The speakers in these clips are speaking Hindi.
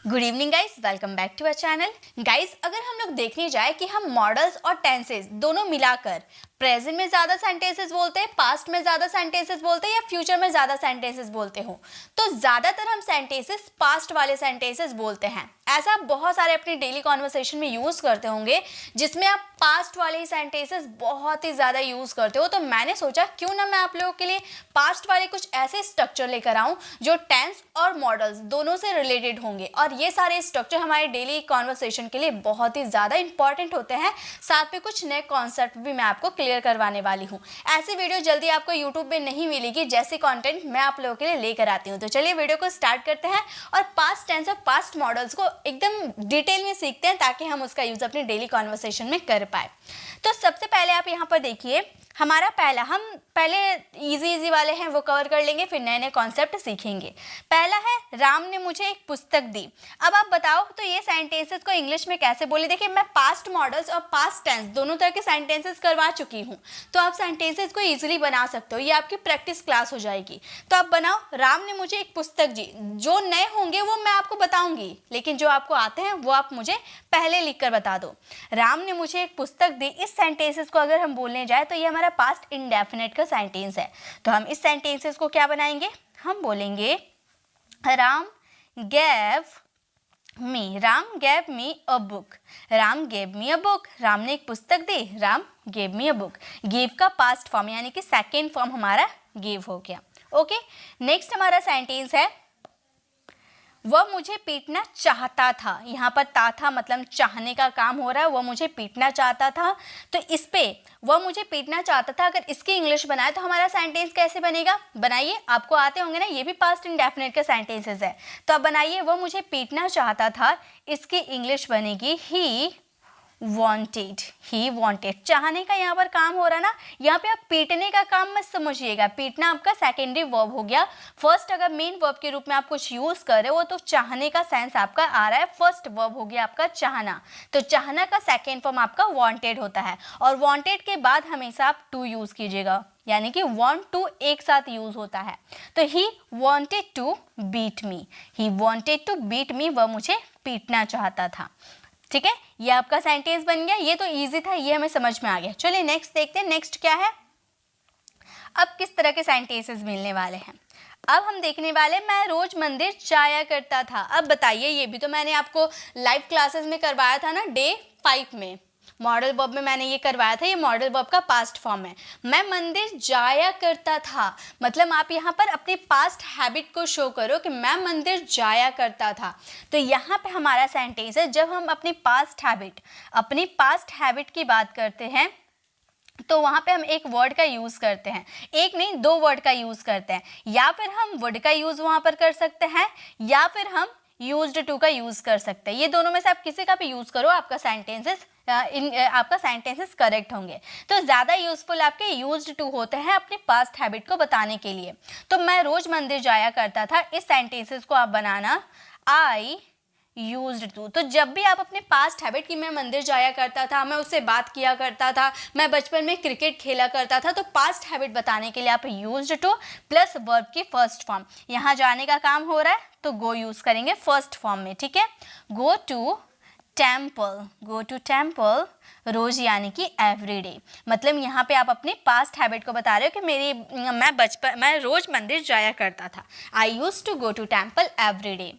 Good evening guys, welcome back to our channel. Guys, अगर हम लोग देखने जाए कि हम मॉडल्स और टेंसेस दोनों मिलाकर प्रेजेंट में ज़्यादा सेंटेंसेस बोलते हैं, पास्ट में ज़्यादा सेंटेंसेस बोलते हैं या फ्यूचर में ज़्यादा सेंटेंसेस बोलते हो, तो ज़्यादातर हम सेंटेंसेस पास्ट वाले सेंटेंसेस बोलते हैं। ऐसा बहुत सारे अपनी डेली कॉन्वर्सेशन में यूज़ करते होंगे जिसमें आप पास्ट वाले ही सेंटेंसेस बहुत ही ज़्यादा यूज़ करते हो। तो मैंने सोचा क्यों ना मैं आप लोगों के लिए पास्ट वाले कुछ ऐसे स्ट्रक्चर लेकर आऊँ जो टेंस और मॉडल्स दोनों से रिलेटेड होंगे, और ये सारे स्ट्रक्चर हमारे डेली कॉन्वर्सेशन के लिए बहुत ही ज़्यादा इंपॉर्टेंट होते हैं। साथ में कुछ नए कॉन्सेप्ट भी मैं आपको क्लियर करवाने वाली हूँ। ऐसी वीडियो जल्दी आपको यूट्यूब में नहीं मिलेगी जैसे कंटेंट मैं आप लोगों के लिए लेकर आती हूँ। तो चलिए वीडियो को स्टार्ट करते हैं और पास्ट टेंस और पास्ट मॉडल्स को एकदम डिटेल में सीखते हैं ताकि हम उसका यूज़ अपनी डेली कॉन्वर्सेशन में कर पाए। तो सबसे पहले आप यहाँ पर देखिए, हमारा हम पहले इजी वाले हैं वो कवर कर लेंगे, फिर नए नए कॉन्सेप्ट सीखेंगे। पहला है, राम ने मुझे एक पुस्तक दी। अब आप बताओ तो ये सेंटेंसेस को इंग्लिश में कैसे बोले। देखिए, मैं पास्ट मॉडल्स और पास्ट टेंस दोनों तरह के सेंटेंसेस करवा चुकी हूँ, तो आप सेंटेंसेस को इजीली बना सकते हो। ये आपकी प्रैक्टिस क्लास हो जाएगी। तो आप बनाओ, राम ने मुझे एक पुस्तक दी। जो नए होंगे वो मैं आपको बताऊंगी, लेकिन जो आपको आते हैं वो आप मुझे पहले लिख कर बता दो। राम ने मुझे एक पुस्तक दी, इस सेंटेंसेस को अगर हम बोलने जाए तो ये हमारा पास्ट इंडेफिनिट का सेंटेंस है। तो हम इस सेंटेंसेस को क्या बनाएंगे, हम बोलेंगे Ram gave me a book. Ram gave me a book, Ram ने एक पुस्तक दी, Ram gave me a book. Give का पास्ट फॉर्म यानी कि सेकेंड फॉर्म हमारा गिव हो गया। ओके, नेक्स्ट हमारा सेंटेंस है, वह मुझे पीटना चाहता था। यहाँ पर था मतलब चाहने का काम हो रहा है, वह मुझे पीटना चाहता था। तो इस पे वह मुझे पीटना चाहता था अगर इसकी इंग्लिश बनाए तो हमारा सेंटेंस कैसे बनेगा, बनाइए। आपको आते होंगे ना, ये भी पास्ट इंडेफिनिट के सेंटेंसेस है। तो अब बनाइए, वह मुझे पीटना चाहता था, इसकी इंग्लिश बनेगी ही वांटेड। चाहने का यहाँ पर काम हो रहा ना, यहाँ पे आप पीटने का काम मत समझिएगा। पीटना आपका सेकेंडरी वर्ब हो गया। फर्स्ट अगर मेन वर्ब के रूप में आप कुछ यूज कर रहे हो तो चाहने का सेंस आपका आ रहा है। फर्स्ट वर्ब हो गया आपका चाहना, तो चाहना का सेकेंड फॉर्म आपका वांटेड होता है, और वांटेड के बाद हमेशा आप टू यूज कीजिएगा, यानी कि want to एक साथ यूज होता है। तो he wanted to beat me, वह मुझे पीटना चाहता था। ठीक है, ये आपका सेंटेंस बन गया। ये तो इजी था, ये हमें समझ में आ गया। चलिए नेक्स्ट देखते हैं, नेक्स्ट क्या है। अब किस तरह के सेंटेंसेस मिलने वाले हैं, अब हम देखने वाले, मैं रोज मंदिर जाया करता था। अब बताइए, ये भी तो मैंने आपको लाइव क्लासेस में करवाया था ना, डे 5 में मॉडल वर्ब में मैंने ये करवाया था। ये मॉडल वर्ब का पास्ट फॉर्म है। मैं मंदिर जाया करता था, मतलब आप यहाँ पर अपनी पास्ट हैबिट को शो करो कि मैं मंदिर जाया करता था। तो यहाँ पे हमारा सेंटेंस है, जब हम अपनी पास्ट हैबिट की बात करते हैं तो वहाँ पे हम एक वर्ड का यूज़ करते हैं, एक नहीं दो वर्ड का यूज़ करते हैं। या फिर हम वुड का यूज़ वहाँ पर कर सकते हैं, या फिर हम यूज्ड टू का यूज़ कर सकते हैं। ये दोनों में से आप किसी का भी यूज़ करो, आपका सेंटेंसेस करेक्ट होंगे। तो ज़्यादा यूजफुल आपके यूज्ड टू होते हैं अपने पास्ट हैबिट को बताने के लिए। तो मैं रोज मंदिर जाया करता था, इस सेंटेंसेस को आप बनाना आई यूज्ड टू। तो जब भी आप अपने पास्ट हैबिट की, मैं मंदिर जाया करता था, मैं उससे बात किया करता था, मैं बचपन में क्रिकेट खेला करता था, तो पास्ट हैबिट बताने के लिए आप यूज्ड टू प्लस वर्ब की फर्स्ट फॉर्म, यहाँ जाने का काम हो रहा है तो गो यूज करेंगे फर्स्ट फॉर्म में। ठीक है, गो टू टेम्पल रोज यानी कि एवरीडे। मतलब यहाँ पे आप अपने पास्ट हैबिट को बता रहे हो कि मैं रोज मंदिर जाया करता था। I use to go to temple everyday.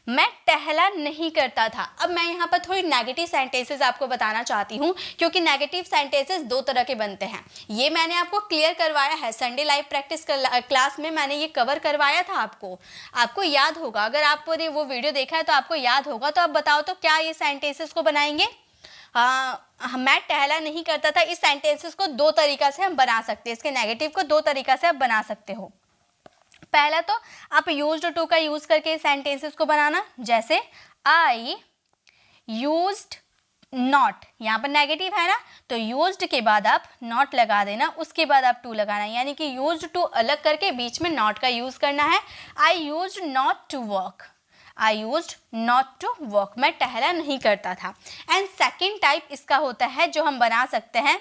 मैं टहला नहीं करता था। अब मैं यहाँ पर थोड़ी नेगेटिव सेंटेंसेस आपको बताना चाहती हूँ, क्योंकि नेगेटिव सेंटेंसेस दो तरह के बनते हैं। ये मैंने आपको क्लियर करवाया है संडे लाइव प्रैक्टिस क्लास में, मैंने ये कवर करवाया था। आपको याद होगा, अगर आपने वो वीडियो देखा है तो आपको याद होगा। तो आप बताओ तो क्या ये सेंटेंसेस को बनाएंगे। मैं टहला नहीं करता था, इस सेंटेंसेस को दो तरीका से हम बना सकते हैं, इसके नेगेटिव को दो तरीका से आप बना सकते हो। पहला तो आप यूज्ड टू का यूज करके सेंटेंसेस को बनाना, जैसे आई यूज्ड नॉट, यहाँ पर नेगेटिव है ना, तो यूज्ड के बाद आप नॉट लगा देना, उसके बाद आप टू लगाना, यानी कि यूज्ड टू अलग करके बीच में नॉट का यूज करना है। I used not to walk, मैं टहला नहीं करता था। एंड सेकेंड टाइप इसका होता है जो हम बना सकते हैं,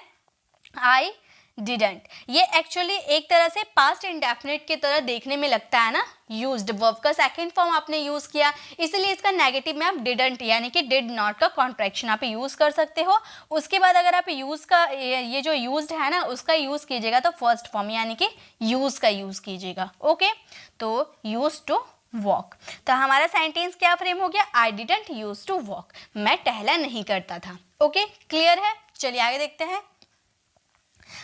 आई didn't। ये एक्चुअली एक तरह से पास्ट इंडेफिनिट की तरह देखने में लगता है ना, यूज्ड वर्ब का सेकंड फॉर्म आपने यूज किया, इसलिए इसका नेगेटिव में आप डिडंट यानी कि डिड नॉट का कॉन्ट्रैक्शन आप यूज कर सकते हो। उसके बाद अगर आप यूज का ये जो यूज्ड है ना उसका यूज कीजिएगा तो फर्स्ट फॉर्म यानी कि यूज का यूज कीजिएगा। ओके, तो यूज टू वॉक, तो हमारा सेंटेंस क्या फ्रेम हो गया, I didn't use to walk, मैं टहला नहीं करता था। ओके, क्लियर है। चलिए आगे देखते हैं।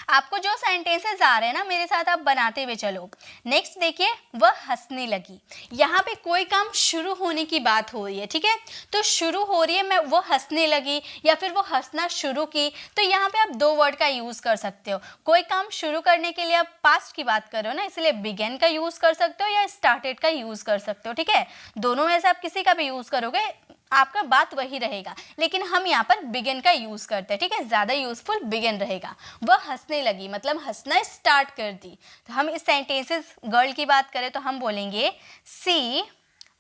आपको जो सेंटेंसेस आ रहे हैं ना मेरे साथ आप बनाते हुए चलो। नेक्स्ट देखिए, वह हंसने लगी। यहाँ पे कोई काम शुरू होने की बात हो रही है, ठीक है, तो शुरू हो रही है, मैं वो हंसने लगी या फिर वो हंसना शुरू की, तो यहाँ पे आप दो वर्ड का यूज कर सकते हो। कोई काम शुरू करने के लिए आप पास्ट की बात कर रहे हो ना, इसलिए बिगेन का यूज कर सकते हो या स्टार्टेड का यूज कर सकते हो, ठीक है, दोनों में से आप किसी का भी यूज करोगे आपका बात वही रहेगा, लेकिन हम यहाँ पर बिगिन का यूज करते हैं, ठीक है, ज्यादा यूजफुल बिगिन रहेगा। वह हंसने लगी मतलब हंसना स्टार्ट कर दी। तो हम इस सेंटेंसेस गर्ल की बात करें तो हम बोलेंगे she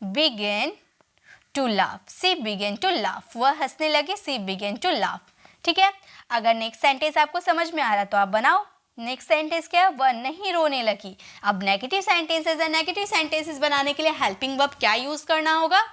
begin to laugh, she begin to laugh, वह हंसने लगी, सी बिगिन टू लाफ, ठीक है। अगर नेक्स्ट सेंटेंस आपको समझ में आ रहा तो आप बनाओ। नेक्स्ट सेंटेंस क्या है, वह नहीं रोने लगी। अब नेगेटिव सेंटेंसेस है, नेगेटिव सेंटेंसेस बनाने के लिए हेल्पिंग वर्ब क्या यूज करना होगा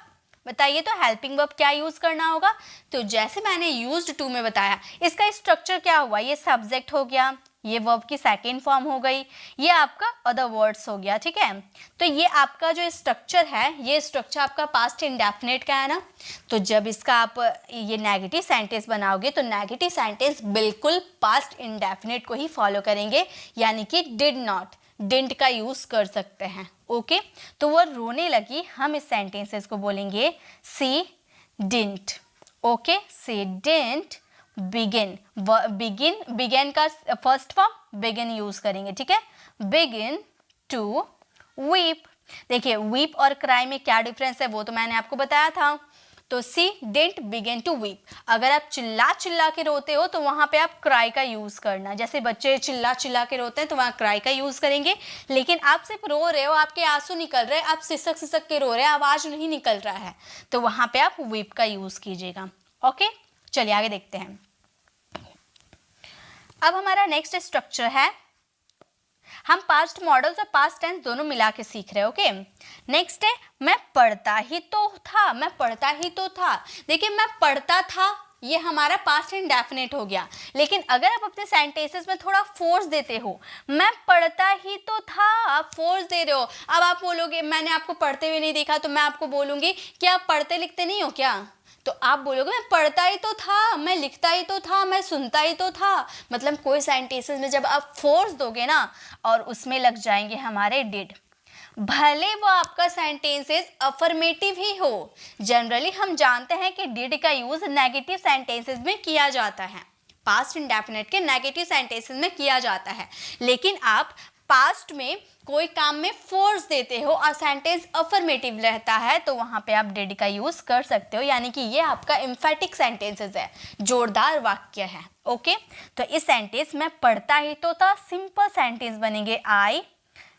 बताइए, तो हेल्पिंग वर्ब क्या यूज करना होगा, तो जैसे मैंने यूज्ड टू में बताया, इसका स्ट्रक्चर क्या हुआ, ये सब्जेक्ट हो गया, ये वर्ब की सेकेंड फॉर्म हो गई, ये आपका अदर वर्ड्स हो गया, ठीक है। तो ये आपका जो स्ट्रक्चर है, ये स्ट्रक्चर आपका पास्ट इंडेफिनिट का है ना, तो जब इसका आप ये नेगेटिव सेंटेंस बनाओगे तो नेगेटिव सेंटेंस बिल्कुल पास्ट इंडेफिनिट को ही फॉलो करेंगे, यानी कि डिड नॉट, डिडंट का यूज कर सकते हैं। ओके, तो वो रोने लगी, हम इस सेंटेंसेस को बोलेंगे सी didn't. Okay, C didn't begin, begin का फर्स्ट फॉर्म बिगिन यूज करेंगे, ठीक है, बिगिन टू वीप। देखिए वीप और क्राई में क्या डिफरेंस है वो तो मैंने आपको बताया था। तो she didn't begin to weep, अगर आप चिल्ला चिल्ला के रोते हो तो वहां पे आप क्राई का यूज करना, जैसे बच्चे चिल्ला चिल्ला के रोते हैं तो वहां क्राई का यूज करेंगे। लेकिन आप सिर्फ रो रहे हो, आपके आंसू निकल रहे हैं, आप सिसक सिसक के रो रहे हैं, आवाज नहीं निकल रहा है, तो वहां पे आप वीप का यूज कीजिएगा। ओके, चलिए आगे देखते हैं। अब हमारा नेक्स्ट स्ट्रक्चर है, हम पास्ट मॉडल्स और पास्ट टेंस दोनों मिला के सीख रहे हैं। ओके, नेक्स्ट है मैं पढ़ता ही तो था, मैं पढ़ता ही तो था। देखिए मैं पढ़ता था ये हमारा पास्ट इंडेफिनिट हो गया, लेकिन अगर आप अपने सेंटेंसेस में थोड़ा फोर्स देते हो, मैं पढ़ता ही तो था, आप फोर्स दे रहे हो। अब आप बोलोगे मैंने आपको पढ़ते हुए नहीं देखा, तो मैं आपको बोलूंगी कि आप पढ़ते लिखते नहीं हो क्या, तो आप बोलोगे मैं पढ़ता ही तो था, मैं लिखता ही तो था, मैं सुनता ही तो था। मतलब कोई सेंटेंसेस में जब आप फोर्स दोगे ना और उसमें लग जाएंगे हमारे डिड, भले वो आपका सेंटेंसेस अफर्मेटिव ही हो। जनरली हम जानते हैं कि डिड का यूज नेगेटिव सेंटेंसेस में किया जाता है, पास्ट इंडेफिनिट के नेगेटिव सेंटेंसेस में किया जाता है, लेकिन आप पास्ट में कोई काम में फोर्स देते हो और सेंटेंस अफर्मेटिव रहता है तो वहां पे आप डिड का यूज कर सकते हो, यानी कि ये आपका एम्फेटिक सेंटेंसेस है, जोरदार वाक्य है। ओके, तो इस सेंटेंस में पढ़ता ही तो था, सिंपल सेंटेंस बनेंगे आई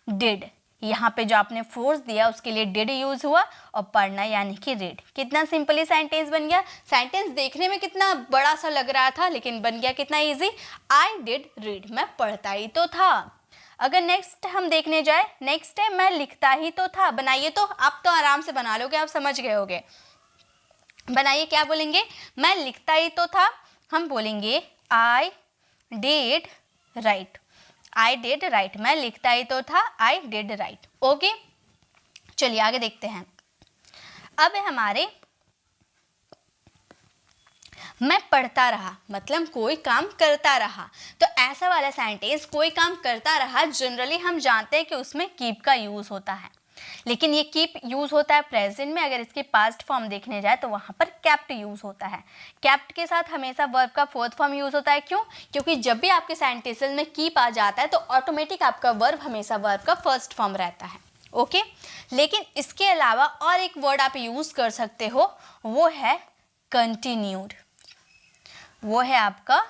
डिड, यहाँ पे जो आपने फोर्स दिया उसके लिए डिड यूज हुआ और पढ़ना यानी कि रीड। कितना सिंपली सेंटेंस बन गया। सेंटेंस देखने में कितना बड़ा सा लग रहा था लेकिन बन गया कितना इजी, आई डिड रीड, मैं पढ़ता ही तो था। अगर नेक्स्ट हम देखने जाए, नेक्स्ट है मैं लिखता ही तो था। बनाइए, तो आप तो आराम से बना लोगे, आप समझ गए होगे। बनाइए, क्या बोलेंगे, मैं लिखता ही तो था, हम बोलेंगे I did right, I did right, मैं लिखता ही तो था, आई डिड राइट। ओके, चलिए आगे देखते हैं। अब हमारे मैं पढ़ता रहा मतलब कोई काम करता रहा, तो ऐसा वाला सेंटेंस कोई काम करता रहा जनरली हम जानते हैं कि उसमें कीप का यूज होता है, लेकिन ये कीप यूज होता है प्रेजेंट में। अगर इसकी पास्ट फॉर्म देखने जाए तो वहां पर कैप्ट यूज होता है। कैप्ट के साथ हमेशा वर्ब का फोर्थ फॉर्म यूज होता है। क्यों? क्योंकि जब भी आपके सेंटेंसेस में कीप आ जाता है तो ऑटोमेटिक आपका वर्ब हमेशा वर्ब का फर्स्ट फॉर्म रहता है। ओके, लेकिन इसके अलावा और एक वर्ड आप यूज कर सकते हो, वो है कंटिन्यूड, वो है आपका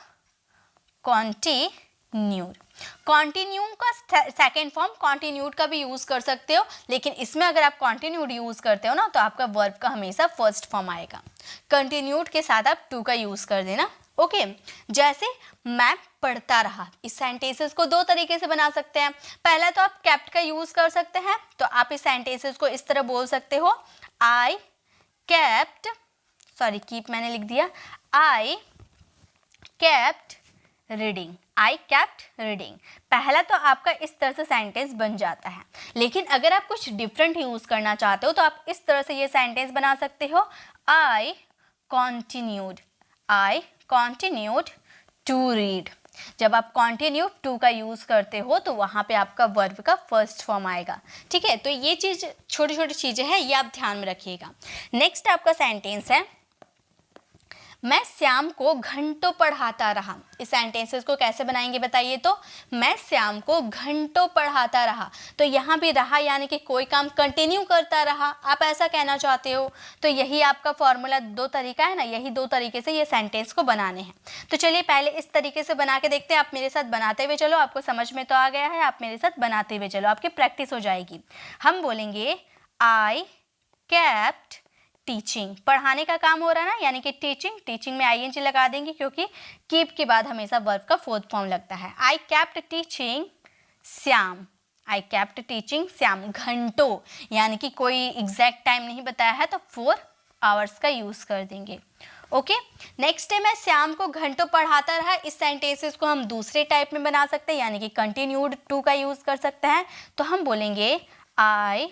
कॉन्टिन्यूड। कॉन्टिन्यू का सेकेंड फॉर्म कॉन्टिन्यूड का भी यूज कर सकते हो, लेकिन इसमें अगर आप कॉन्टिन्यूड यूज करते हो ना तो आपका वर्ब का हमेशा फर्स्ट फॉर्म आएगा। कंटिन्यूड के साथ आप टू का यूज कर देना। ओके जैसे मैं पढ़ता रहा, इस सेंटेंसेस को दो तरीके से बना सकते हैं। पहला तो आप केप्ट का यूज कर सकते हैं, तो आप इस सेंटेंसेस को इस तरह बोल सकते हो, आई केप्ट, सॉरी कीप मैंने लिख दिया, I kept reading, I kept reading. पहला तो आपका इस तरह से सेंटेंस बन जाता है। लेकिन अगर आप कुछ डिफरेंट यूज करना चाहते हो तो आप इस तरह से ये सेंटेंस बना सकते हो, आई continued to read। जब आप continue to का यूज करते हो तो वहां पे आपका वर्ब का फर्स्ट फॉर्म आएगा। ठीक है, तो ये चीज छोटी छोटी चीजें हैं, ये आप ध्यान में रखिएगा। नेक्स्ट आपका सेंटेंस है, मैं श्याम को घंटों पढ़ाता रहा। इस सेंटेंसेस को कैसे बनाएंगे बताइए? तो मैं श्याम को घंटों पढ़ाता रहा, तो यहाँ भी रहा यानी कि कोई काम कंटिन्यू करता रहा, आप ऐसा कहना चाहते हो। तो यही आपका फॉर्मूला, दो तरीका है ना, यही दो तरीके से ये सेंटेंस को बनाने हैं। तो चलिए पहले इस तरीके से बना के देखते हैं। आप मेरे साथ बनाते हुए चलो, आपको समझ में तो आ गया है, आप मेरे साथ बनाते हुए चलो, आपकी प्रैक्टिस हो जाएगी। हम बोलेंगे आई केप्ट टीचिंग, पढ़ाने का काम हो रहा है ना, यानी कि टीचिंग, टीचिंग में आईएनजी लगा देंगे क्योंकि कीप के बाद हमेशा वर्ब का फोर्थ फॉर्म लगता है। I kept teaching Shyam, I kept teaching Shyam, घंटों यानी कि कोई एग्जैक्ट टाइम नहीं बताया है तो 4 आवर्स का यूज कर देंगे। ओके नेक्स्ट है, मैं श्याम को घंटों पढ़ाता रहा। इस सेंटेंसेस को हम दूसरे टाइप में बना सकते हैं, यानी कि कंटिन्यूड टू का यूज कर सकते हैं। तो हम बोलेंगे आई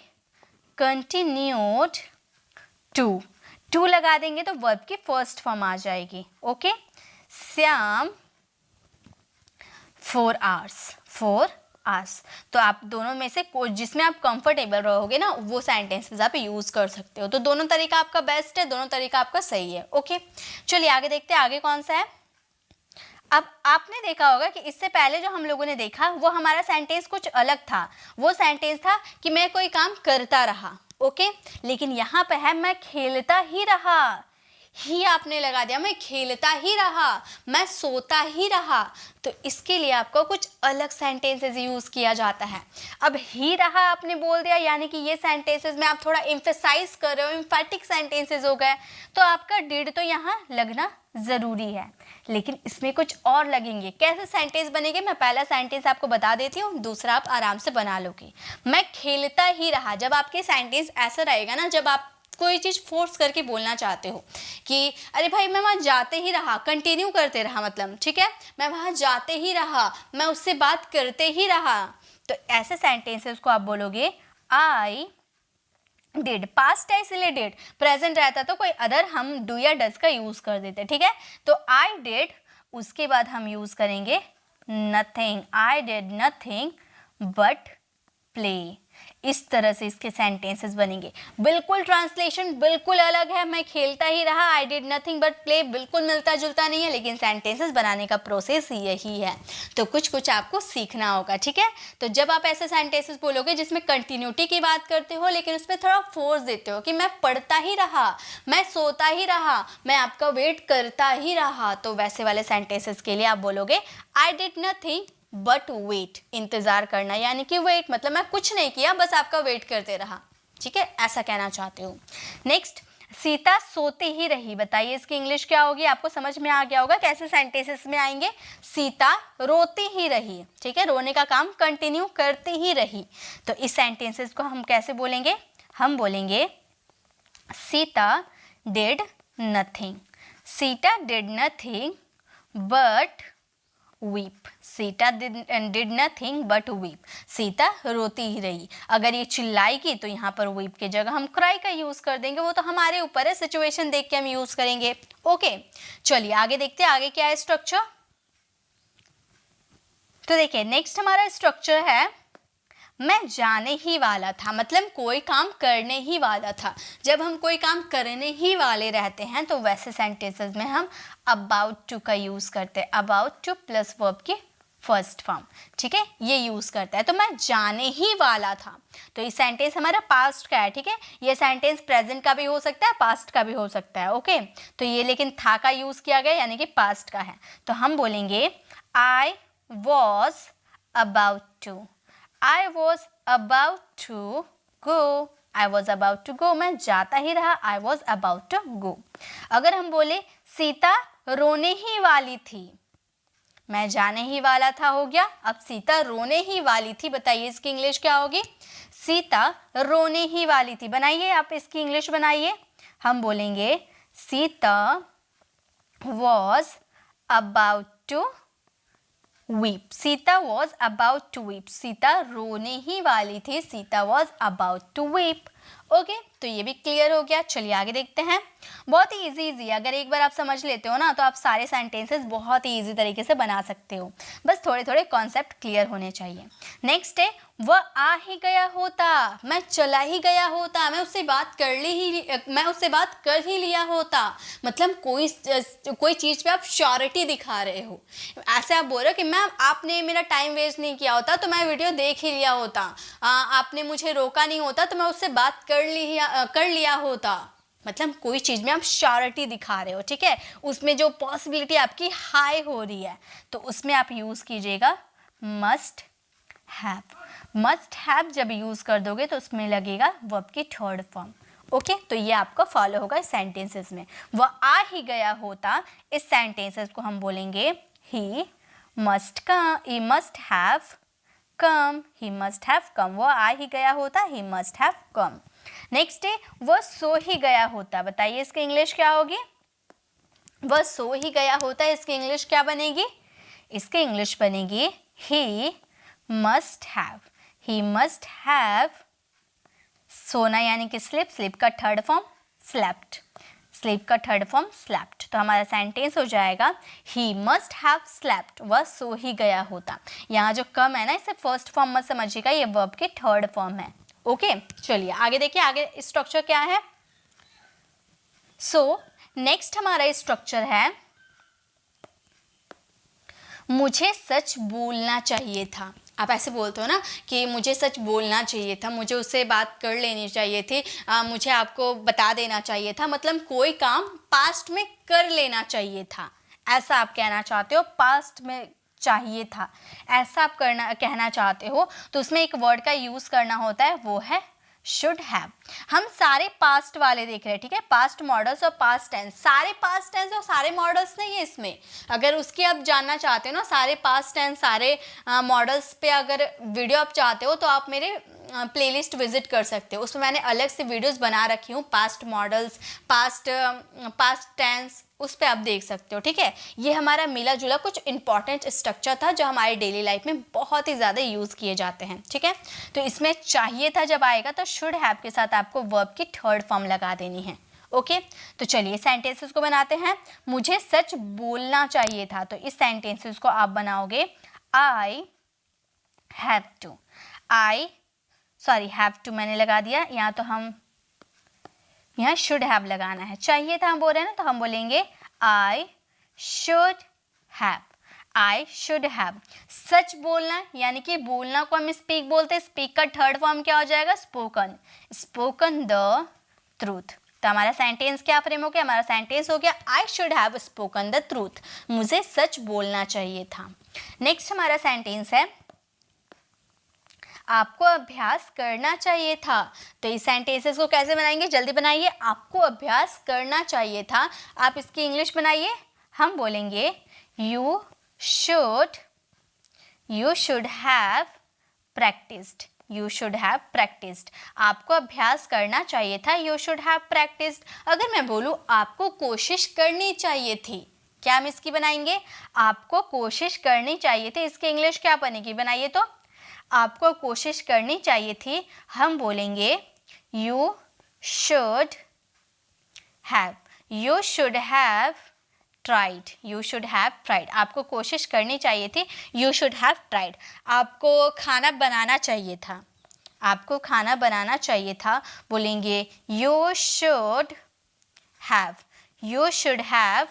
कंटिन्यूड टू लगा देंगे तो वर्ब की फर्स्ट फॉर्म आ जाएगी। Okay Shyam 4 hours. तो आप दोनों में से कोई जिसमें आप कंफर्टेबल रहोगे ना वो सेंटेंसेस आप यूज कर सकते हो। तो दोनों तरीका आपका बेस्ट है, दोनों तरीका आपका सही है। ओके चलिए आगे देखते हैं, आगे कौन सा है। अब आपने देखा होगा कि इससे पहले जो हम लोगों ने देखा वो हमारा सेंटेंस कुछ अलग था। वो सेंटेंस था कि मैं कोई काम करता रहा। ओके लेकिन यहाँ पे है मैं खेलता ही रहा, ही आपने लगा दिया, मैं खेलता ही रहा, मैं सोता ही रहा। तो इसके लिए आपको कुछ अलग सेंटेंसेस यूज किया जाता है। अब ही रहा आपने बोल दिया, यानी कि ये सेंटेंसेस में आप थोड़ा एम्फेसाइज कर रहे हो, एम्फैटिक सेंटेंसेस हो गए, तो आपका डिड तो यहाँ लगना जरूरी है। लेकिन इसमें कुछ और लगेंगे। कैसे सेंटेंस बनेंगे, मैं पहला सेंटेंस आपको बता देती हूँ, दूसरा आप आराम से बना लोगे। मैं खेलता ही रहा, जब आपके सेंटेंस ऐसा रहेगा ना, जब आप कोई चीज़ फोर्स करके बोलना चाहते हो कि अरे भाई मैं वहाँ जाते ही रहा, कंटिन्यू करते रहा, मतलब ठीक है, मैं वहाँ जाते ही रहा, मैं उससे बात करते ही रहा, तो ऐसे सेंटेंसेस को आप बोलोगे आई डिड। पास्ट है इसलिए डिड, प्रेजेंट रहता तो कोई अदर हम डू या डज का यूज कर देते। ठीक है, तो आई डिड, उसके बाद हम यूज करेंगे nothing, I did nothing but play. इस तरह से इसके सेंटेंसेस बनेंगे। बिल्कुल ट्रांसलेशन बिल्कुल अलग है, मैं खेलता ही रहा, आई डिड नथिंग बट प्ले, बिल्कुल मिलता जुलता नहीं है, लेकिन सेंटेंसेस बनाने का प्रोसेस यही है। तो कुछ कुछ आपको सीखना होगा। ठीक है, तो जब आप ऐसे सेंटेंसेस बोलोगे जिसमें कंटिन्यूटी की बात करते हो लेकिन उसमें थोड़ा फोर्स देते हो कि मैं पढ़ता ही रहा, मैं सोता ही रहा, मैं आपका वेट करता ही रहा, तो वैसे वाले सेंटेंसेस के लिए आप बोलोगे I did nothing but wait, इंतजार करना, यानी कि वेट मतलब मैं कुछ नहीं किया, बस आपका वेट करते रहा। ठीक है, ऐसा कहना चाहते हो। नेक्स्ट, सीता सोती ही रही, बताइए इसकी इंग्लिश क्या होगी? आपको समझ में आ गया होगा कैसे सेंटेंसेस में आएंगे। सीता रोती ही रही, ठीक है, रोने का काम कंटिन्यू करती ही रही, तो इस सेंटेंसेस को हम कैसे बोलेंगे? हम बोलेंगे Sita did nothing, Sita did nothing but weep, Sita did nothing but weep, Sita रोती ही रही। अगर ये चिल्लाएगी तो यहाँ पर वीप की जगह हम क्राई का यूज कर देंगे, वो तो हमारे ऊपर है, सिचुएशन देख के हम यूज करेंगे। ओके चलिए आगे देखते हैं, आगे क्या है स्ट्रक्चर। तो देखिए नेक्स्ट हमारा स्ट्रक्चर है मैं जाने ही वाला था, मतलब कोई काम करने ही वाला था। जब हम कोई काम करने ही वाले रहते हैं तो वैसे सेंटेंसेस में हम अबाउट टू का यूज करते हैं, अबाउट टू प्लस वर्ब की फर्स्ट फॉर्म, ठीक है, ये यूज करता है। तो मैं जाने ही वाला था, तो ये सेंटेंस हमारा पास्ट का है। ठीक है, ये सेंटेंस प्रेजेंट का भी हो सकता है, पास्ट का भी हो सकता है। ओके, तो ये लेकिन था का यूज किया गया यानी कि पास्ट का है, तो हम बोलेंगे I was about to, I was about to go, I was about to go, मैं जाता ही रहा, I was about to go। अगर हम बोले सीता रोने ही वाली थी। मैं जाने ही वाला था हो गया। अब सीता रोने ही वाली थी, बताइए इसकी इंग्लिश क्या होगी? सीता रोने ही वाली थी। बनाइए, आप इसकी इंग्लिश बनाइए। हम बोलेंगे Sita was about to weep. Sita was about to weep. Sita रोने ही वाली थी। Sita was about to weep. Okay तो ये भी क्लियर हो गया। चलिए आगे देखते हैं। बहुत ही इजी अगर एक बार आप समझ लेते हो ना तो आप सारे सेंटेंसेस बहुत ही इजी तरीके से बना सकते हो। बस थोड़े थोड़े कॉन्सेप्ट क्लियर होने चाहिए। नेक्स्ट है वह आ ही गया होता, मैं चला ही गया होता, मैं उससे बात कर ही लिया होता। मतलब कोई चीज़ पे आप श्योरिटी दिखा रहे हो। ऐसे आप बोल रहे हो कि मैम आपने मेरा टाइम वेस्ट नहीं किया होता तो मैं वीडियो देख ही लिया होता, आपने मुझे रोका नहीं होता तो मैं उससे बात कर लिया होता। मतलब कोई चीज़ में आप श्योरिटी दिखा रहे हो, ठीक है, उसमें जो पॉसिबिलिटी आपकी हाई हो रही है तो उसमें आप यूज़ कीजिएगा मस्ट हैव। मस्ट हैव जब यूज़ कर दोगे तो उसमें लगेगा वर्ब की थर्ड फॉर्म। ओके तो ये आपको फॉलो होगा इस सेंटेंसेस में। वह आ ही गया होता, इस सेंटेंसेस को हम बोलेंगे he must have come. He must have come. वह आ ही गया होता, he must have come. Next है वह सो ही गया होता। बताइए इसकी इंग्लिश क्या होगी? वह सो ही गया होता, इसकी इंग्लिश क्या बनेगी? इसकी इंग्लिश बनेगी he must have. He must have सोना यानी कि स्लीप, स्लीप का थर्ड फॉर्म स्लेप्ट, स्लीप का थर्ड फॉर्म स्लेप्ट। तो हमारा सेंटेंस हो जाएगा ही मस्ट हैव स्लेप्ट। वह सो ही गया होता। यहाँ जो कम है ना इसे फर्स्ट फॉर्म मत समझिएगा, ये वर्ब की थर्ड फॉर्म है। ओके चलिए आगे देखिए, आगे स्ट्रक्चर क्या है। सो नेक्स्ट हमारा स्ट्रक्चर है मुझे सच बोलना चाहिए था। आप ऐसे बोलते हो ना कि मुझे सच बोलना चाहिए था, मुझे उससे बात कर लेनी चाहिए थी, मुझे आपको बता देना चाहिए था। मतलब कोई काम पास्ट में कर लेना चाहिए था, ऐसा आप कहना चाहते हो। पास्ट में चाहिए था ऐसा आप कहना चाहते हो तो उसमें एक वर्ड का यूज़ करना होता है, वो है शुड हैव। हम सारे पास्ट वाले देख रहे हैं, ठीक है, पास्ट मॉडल्स और पास्ट टेंस। सारे पास्ट टेंस और सारे मॉडल्स नहीं है इसमें। अगर उसकी आप जानना चाहते हो ना सारे पास्ट टेंस सारे मॉडल्स पे अगर वीडियो आप चाहते हो तो आप मेरे प्लेलिस्ट विजिट कर सकते हो। उसमें मैंने अलग से वीडियोस बना रखी हूँ, पास्ट मॉडल्स, पास्ट टेंस, उस पर आप देख सकते हो, ठीक है। ये हमारा मिला जुला कुछ इंपॉर्टेंट स्ट्रक्चर था जो हमारी डेली लाइफ में बहुत ही ज़्यादा यूज़ किए जाते हैं, ठीक है। तो इसमें चाहिए था जब आएगा तो शुड हैव के साथ आपको वर्ब की थर्ड फॉर्म लगा देनी है। ओके तो चलिए सेंटेंसेस को बनाते हैं। मुझे सच बोलना चाहिए था, तो इस सेंटेंसेस को आप बनाओगे I have to. Have to मैंने लगा दिया, यहाँ तो हम यहाँ शुड हैव लगाना है। चाहिए था हम बोल रहे हैं ना तो हम बोलेंगे I should have. I should have. सच बोलना यानी कि बोलना को हम स्पीक बोलते हैं, स्पीक का थर्ड फॉर्म क्या हो जाएगा? स्पोकन। Spoken the truth. तो हमारा सेंटेंस क्या फ्रेम हो गया? हमारा सेंटेंस हो गया आई should have spoken the truth. मुझे सच बोलना चाहिए था। नेक्स्ट हमारा सेंटेंस है आपको अभ्यास करना चाहिए था। तो इस सेंटेंसेस को कैसे बनाएंगे? जल्दी बनाइए। आपको अभ्यास करना चाहिए था, आप इसकी इंग्लिश बनाइए। हम बोलेंगे you should have practised. You should have practised. आपको अभ्यास करना चाहिए था, यू शुड हैव प्रैक्टिस्ड। अगर मैं बोलूँ आपको कोशिश करनी चाहिए थी, क्या हम इसकी बनाएंगे? आपको कोशिश करनी चाहिए थी, इसकी इंग्लिश क्या बनेगी? बनाइए तो। आपको कोशिश करनी चाहिए थी, हम बोलेंगे you should have. You should have tried. You should have tried. आपको कोशिश करनी चाहिए थी, यू शुड हैव ट्राइड। आपको खाना बनाना चाहिए था, आपको खाना बनाना चाहिए था, बोलेंगे you should have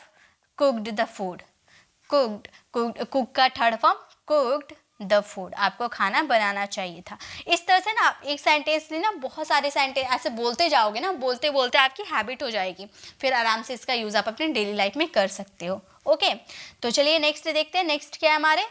cooked the food. Cook का third form cooked the food. आपको खाना बनाना चाहिए था। इस तरह से ना आप एक सेंटेंस में ना बहुत सारे सेंटेंस ऐसे बोलते जाओगे ना, बोलते बोलते आपकी हैबिट हो जाएगी, फिर आराम से इसका यूज़ आप अपने डेली लाइफ में कर सकते हो। ओके तो चलिए नेक्स्ट देखते हैं। नेक्स्ट क्या है हमारे?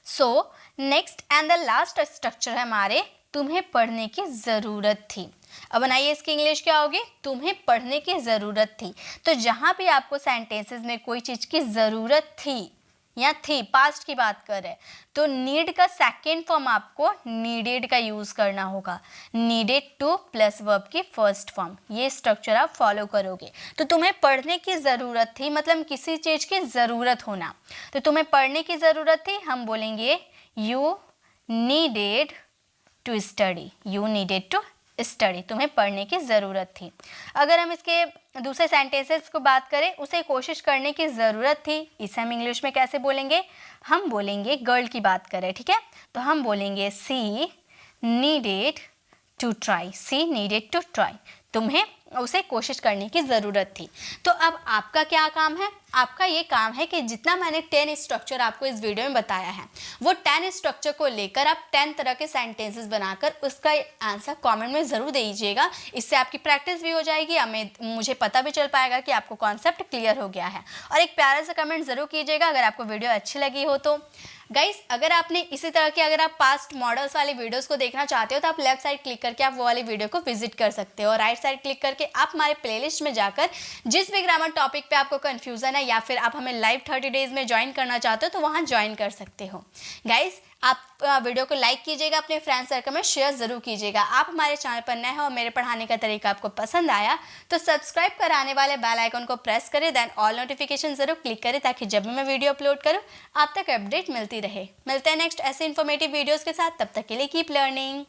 So next and the last structure है हमारे तुम्हें पढ़ने की ज़रूरत थी। अब बनाइए इसकी इंग्लिश क्या होगी, तुम्हें पढ़ने की ज़रूरत थी। तो जहाँ भी आपको सेंटेंसेस में कोई चीज़ की ज़रूरत थी या थी, पास्ट की बात कर रहे हैं, तो नीड का सेकेंड फॉर्म आपको नीडेड का यूज़ करना होगा। नीडेड टू प्लस वर्ब की फर्स्ट फॉर्म, ये स्ट्रक्चर आप फॉलो करोगे। तो तुम्हें पढ़ने की ज़रूरत थी मतलब किसी चीज़ की ज़रूरत होना। तो तुम्हें पढ़ने की ज़रूरत थी, हम बोलेंगे you needed to study. You needed to study, तुम्हें पढ़ने की ज़रूरत थी। अगर हम इसके दूसरे सेंटेंसेस को बात करें, उसे कोशिश करने की ज़रूरत थी, इसे हम इंग्लिश में कैसे बोलेंगे, हम बोलेंगे गर्ल की बात करें, ठीक है, तो हम बोलेंगे she needed to try. She needed to try, तुम्हें उसे कोशिश करने की ज़रूरत थी। तो अब आपका क्या काम है, आपका ये काम है कि जितना मैंने 10 स्ट्रक्चर आपको इस वीडियो में बताया है, वो 10 स्ट्रक्चर को लेकर आप 10 तरह के सेंटेंसेस बनाकर उसका आंसर कमेंट में ज़रूर दे दीजिएगा। इससे आपकी प्रैक्टिस भी हो जाएगी, मुझे पता भी चल पाएगा कि आपको कॉन्सेप्ट क्लियर हो गया है। और एक प्यारा सा कमेंट ज़रूर कीजिएगा अगर आपको वीडियो अच्छी लगी हो तो। गाइस, अगर आपने इसी तरह के अगर आप पास्ट मॉडल्स वाले वीडियोस को देखना चाहते हो तो आप लेफ्ट साइड क्लिक करके आप वो वाली वीडियो को विजिट कर सकते हो, और राइट साइड क्लिक करके आप हमारे प्लेलिस्ट में जाकर जिस भी ग्रामर टॉपिक पे आपको कंफ्यूजन है या फिर आप हमें लाइव 30 डेज में ज्वाइन करना चाहते हो तो वहाँ ज्वाइन कर सकते हो। गाइस, आप वीडियो को लाइक कीजिएगा, अपने फ्रेंड सर्कल में शेयर ज़रूर कीजिएगा। आप हमारे चैनल पर नए हो और मेरे पढ़ाने का तरीका आपको पसंद आया तो सब्सक्राइब कराने वाले बेल आइकन को प्रेस करें, देन ऑल नोटिफिकेशन ज़रूर क्लिक करें ताकि जब भी मैं वीडियो अपलोड करूँ आप तक अपडेट मिलती रहे। मिलते हैं नेक्स्ट ऐसे इन्फॉर्मेटिव वीडियोज़ के साथ, तब तक के लिए कीप लर्निंग।